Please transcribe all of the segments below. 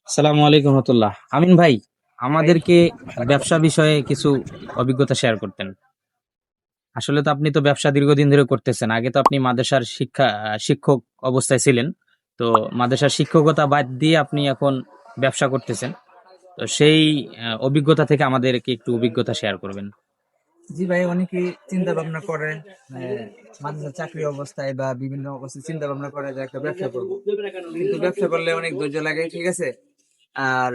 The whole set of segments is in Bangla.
আসসালামু আলাইকুম রহমতুল্লাহ। আমিন ভাই, আমাদেরকে ব্যবসা বিষয়ে কিছু অভিজ্ঞতা শেয়ার করতেন। আসলে তো আপনি তো ব্যবসা দীর্ঘদিন ধরে করতেছেন। আগে তো আপনি মাদ্রাসার শিক্ষক অবস্থায় ছিলেন। তো মাদ্রাসার শিক্ষকতা বাদ দিয়ে আপনি এখন ব্যবসা করতেছেন। তো সেই অভিজ্ঞতা থেকে আমাদেরকে একটু অভিজ্ঞতা শেয়ার করবেন। জি ভাই, অনেকেই চিন্তা ভাবনা করে মাদ্রাসা চাকরি অবস্থায় বা বিভিন্ন অবস্থায় চিন্তা ভাবনা করে যে একটা ব্যবসা করবো, কিন্তু ব্যবসা করলে অনেক ধৈর্য লাগে, ঠিক আছে। আর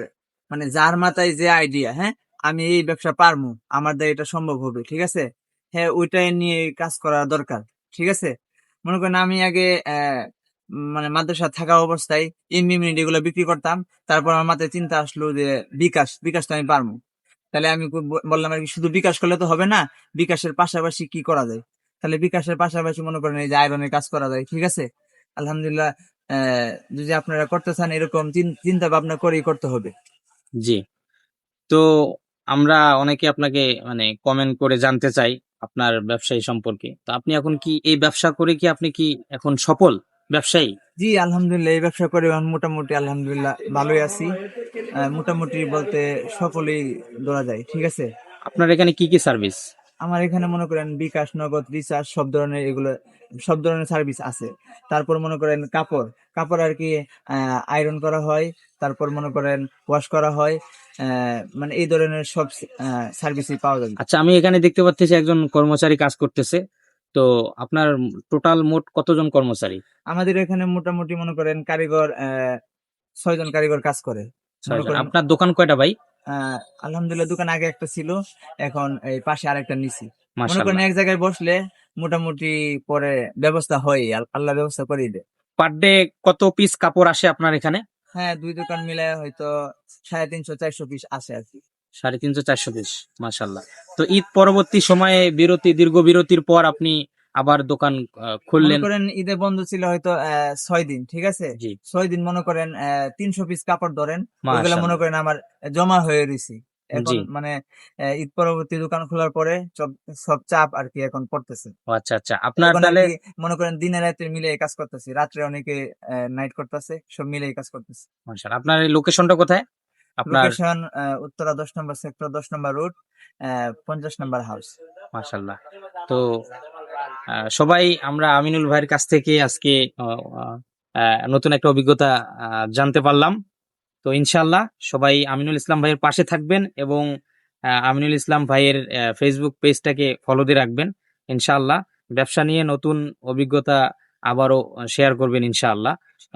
মানে যার মাথায় যে আইডিয়া, হ্যাঁ, আমি এই ব্যবসা পারবো, আমার দ্বারা এটা সম্ভব হবে, ঠিক আছে, হ্যাঁ, ওইটাই নিয়ে কাজ করা দরকার, ঠিক আছে। মনে করেন আমি আগে মানে মাদ্রাসা থাকা অবস্থায় ইনভিমিনিট এগুলো বিক্রি করতাম। তারপর আমার মাথায় চিন্তা আসলো যে বিকাশ বিকাশ তো আমি পারবো। তাহলে আমি বললাম আর কি, শুধু বিকাশ করলে তো হবে না, বিকাশের পাশাপাশি কি করা যায়। তাহলে বিকাশের পাশাপাশি মনে করেন এই যে আয়রনের কাজ করা যায়, ঠিক আছে। আলহামদুলিল্লাহ। যদি আপনারা করতে চান এরকম চিন্তা ভাবনা করেই করতে হবে। জি। তো আমরা অনেকে আপনাকে মানে কমেন্ট করে জানতে চাই আপনার ব্যবসায়ী সম্পর্কে। তো আপনি এখন কি এই ব্যবসা করে কি আপনি কি এখন সফল ব্যবসায়ী? জি আলহামদুলিল্লাহ, এই ব্যবসা করে আমি মোটামুটি আলহামদুলিল্লাহ ভালোই আছি। মোটামুটি বলতে সকলেই ধরা যায়, ঠিক আছে। আপনার এখানে কি কি সার্ভিস? আমার এখানে মনে করেন বিকাশ, নগদ, রিচার্জ সব ধরনের এগুলো, সব ধরনের সার্ভিস আছে। তারপর মনে করেন কাপড় কাপড় আর কি আয়রন করা হয়, তারপর মনে করেন ওয়াশ করা হয়। মানে এই ধরনের সব সার্ভিসই পাওয়া যাবে। আচ্ছা, আমি এখানে দেখতে পাচ্ছি একজন কর্মচারী কাজ করতেছে। তো আপনার টোটাল মোট কতজন কর্মচারী? আমাদের এখানে মোটামুটি মনে করেন কারিগর 6 জন কারিগর কাজ করে। মনে 6 জন। করেন আপনার দোকান কয়টা ভাই? আলহামদুলিল্লাহ, দোকান আগে একটা ছিল, এখন এই পাশে আরেকটা নিছি। মনে করেন মাশাল্লাহ। এক জায়গায় বসলে মোটামুটি পরে ব্যবস্থা হয়, আল্লাহ ব্যবস্থা করে দেয়। পার ডে কত পিস কাপড় আসে আপনার এখানে? হ্যাঁ, দুই দোকান মিলায় হয়তো 350-400 পিস আসে আর কি। 350-400 পিস। মাশাল্লাহ। তো ঈদ পরবর্তী সময়ে দীর্ঘ বিরতির পর আপনি আবার দোকান মনে খুললেন। করেন ঈদে বন্ধ ছিল হয়তো 6 দিন, ঠিক আছে। জি। 6 দিন মনে করেন 300 পিস কাপড় ধরেন, ওইগুলা মনে মাশাল্লাহ। করেন আমার জমা হয়ে রয়েছে। এখন জি। মানে ঈদ পরবর্তী দোকান খোলার পরে সব সব চাপ আর কি এখন পড়তেছে। ও আচ্ছা আচ্ছা, আপনার এখন আর তাহলে কি মনে করেন দিনে রাতে মিলে কাজ করতেছি, রাত্রে অনেকে নাইট করতেছে, সব মিলে কাজ করতেছে। মাশাল্লাহ, আপনার এই লোকেশনটা কোথায় আপনার? লোকেশন উত্তরা 10 নম্বর সেক্টর, 10 নম্বর রোড, 50 নম্বর হাউস। মাশাল্লাহ। তো সবাই আমরা আমিনুল ভাইয়ের কাছ থেকে আজকে আহ, আহ, নতুন একটা অভিজ্ঞতা জানতে পারলাম। তো ইনশাল্লাহ সবাই আমিনুল ইসলাম ভাইয়ের পাশে থাকবেন এবং আমিনুল ইসলাম ভাইয়ের ফেসবুক পেজটাকে ফলো দিয়ে রাখবেন। ইনশাল্লাহ ব্যবসা নিয়ে নতুন অভিজ্ঞতা আবারও শেয়ার করবেন ইনশাআল্লাহ।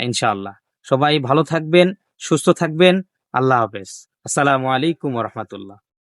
ইনশাআল্লাহ সবাই ভালো থাকবেন, সুস্থ থাকবেন। আল্লাহ হাফেজ। আসসালামু আলাইকুম ওয়া রাহমাতুল্লাহ।